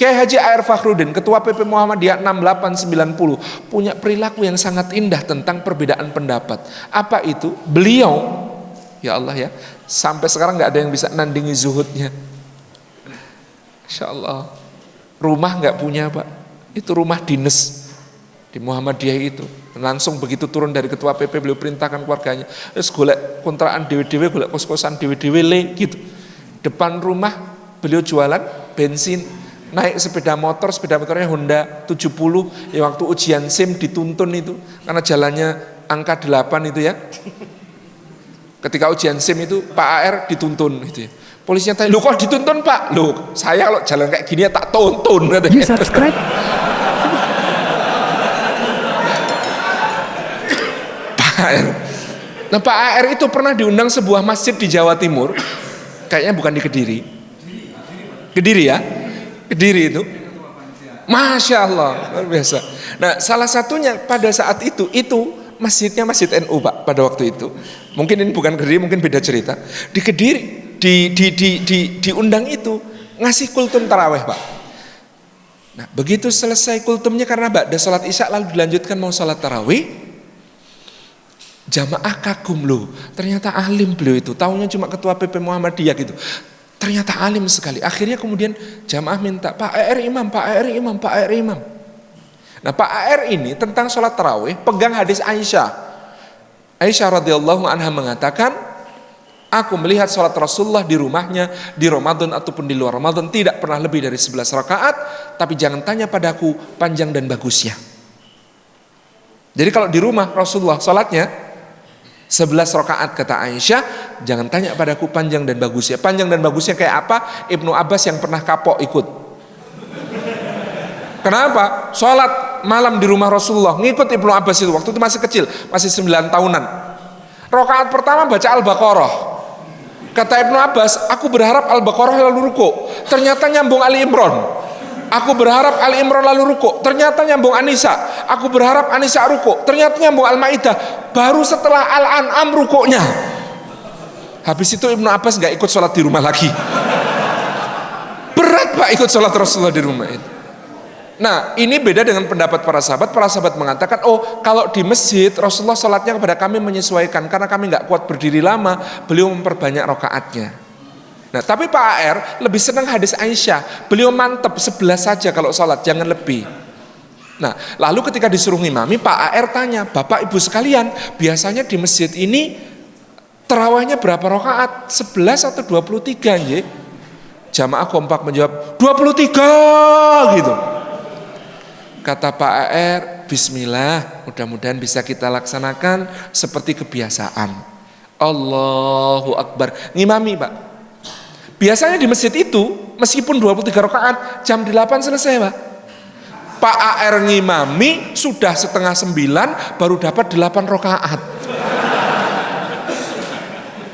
Kiai Haji A.R. Fakhruddin, Ketua PP Muhammadiyah 6890, punya perilaku yang sangat indah tentang perbedaan pendapat. Apa itu? Beliau, ya Allah ya, sampai sekarang nggak ada yang bisa nandingi zuhudnya. Insya Allah. Rumah nggak punya Pak, itu rumah dinas di Muhammadiyah itu. Langsung begitu turun dari Ketua PP, beliau perintahkan keluarganya, terus golek kontrakan dewe-dewe, golek kos-kosan dewe-dewe gitu. Depan rumah beliau jualan bensin, naik sepeda motornya Honda 70, ya waktu ujian SIM dituntun itu, karena jalannya angka 8 itu ya. Ketika ujian SIM itu Pak AR dituntun gitu ya. Polisinya tanya, "Loh kok dituntun Pak?" "Loh, saya kalau jalan kayak gini ya tak tuntun," katanya. You subscribe. Pak AR. Nah, Pak AR itu pernah diundang sebuah masjid di Jawa Timur. Kayaknya bukan di Kediri. Kediri ya? Kediri itu. Masya Allah, luar biasa. Nah, salah satunya pada saat itu masjidnya Masjid NU Pak pada waktu itu. Mungkin ini bukan Kediri, mungkin beda cerita. Di Kediri diundang itu ngasih kultum taraweh Pak. Nah, begitu selesai kultumnya karena ba'da sholat isya lalu dilanjutkan mau sholat tarawih. Jamaah kagum loh, ternyata alim beliau itu, tahunya cuma ketua PP Muhammadiyah gitu. Ternyata alim sekali. Akhirnya kemudian jamaah minta, "Pak AR imam, Pak AR imam, Pak AR imam." Nah, Pak AR ini tentang sholat tarawih pegang hadis Aisyah. Aisyah radhiyallahu anha mengatakan, "Aku melihat sholat Rasulullah di rumahnya di Ramadan ataupun di luar Ramadan tidak pernah lebih dari 11 rakaat, tapi jangan tanya padaku panjang dan bagusnya." Jadi kalau di rumah Rasulullah sholatnya 11 rakaat kata Aisyah, jangan tanya padaku panjang dan bagusnya. Panjang dan bagusnya kayak apa? Ibnu Abbas yang pernah kapok ikut. Kenapa? Sholat malam di rumah Rasulullah, ngikut Ibnu Abbas itu, waktu itu masih kecil, masih 9 tahunan. Rakaat pertama baca Al-Baqarah. Kata Ibnu Abbas, aku berharap Al-Baqarah lalu ruku, ternyata nyambung Ali Imran. Aku berharap Ali Imran lalu ruku, ternyata nyambung An-Nisa. Aku berharap An-Nisa ruku, ternyata nyambung Al-Maidah. Baru setelah Al-An'am rukuknya. Habis itu Ibnu Abbas nggak ikut sholat di rumah lagi. Berat Pak ikut sholat Rasulullah di rumah itu. Nah, ini beda dengan pendapat para sahabat. Para sahabat mengatakan, oh kalau di masjid Rasulullah sholatnya kepada kami menyesuaikan, karena kami nggak kuat berdiri lama, beliau memperbanyak rakaatnya. Nah, tapi Pak AR lebih senang hadis Aisyah. Beliau mantep 11 saja kalau sholat, jangan lebih. Nah, lalu ketika disuruh ngimami, Pak AR tanya, "Bapak Ibu sekalian, biasanya di masjid ini tarawihnya berapa rakaat? 11 atau 23 nggih?" Jamaah kompak menjawab, 23 gitu. Kata Pak AR, "Bismillah, mudah-mudahan bisa kita laksanakan seperti kebiasaan." Allahu Akbar. Ngimami Pak. Biasanya di masjid itu, meskipun 23 rakaat, jam 8 selesai Pak. Pak AR ngimami, sudah setengah 9, baru dapat 8 rakaat.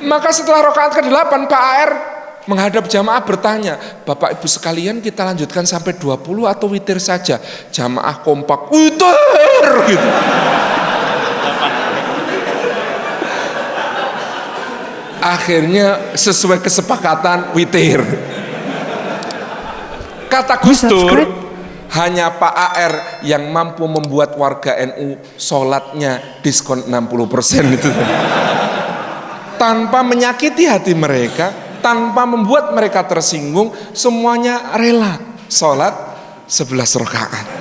Maka setelah rakaat ke-8, Pak AR menghadap jamaah bertanya, "Bapak Ibu sekalian, kita lanjutkan sampai 20 atau witir saja?" Jamaah kompak, "Witir!" gitu. Akhirnya sesuai kesepakatan witir. Kata Gus Dur, hanya Pak AR yang mampu membuat warga NU sholatnya diskon 60% itu. Tanpa menyakiti hati mereka, tanpa membuat mereka tersinggung, semuanya rela sholat 11 rakaat.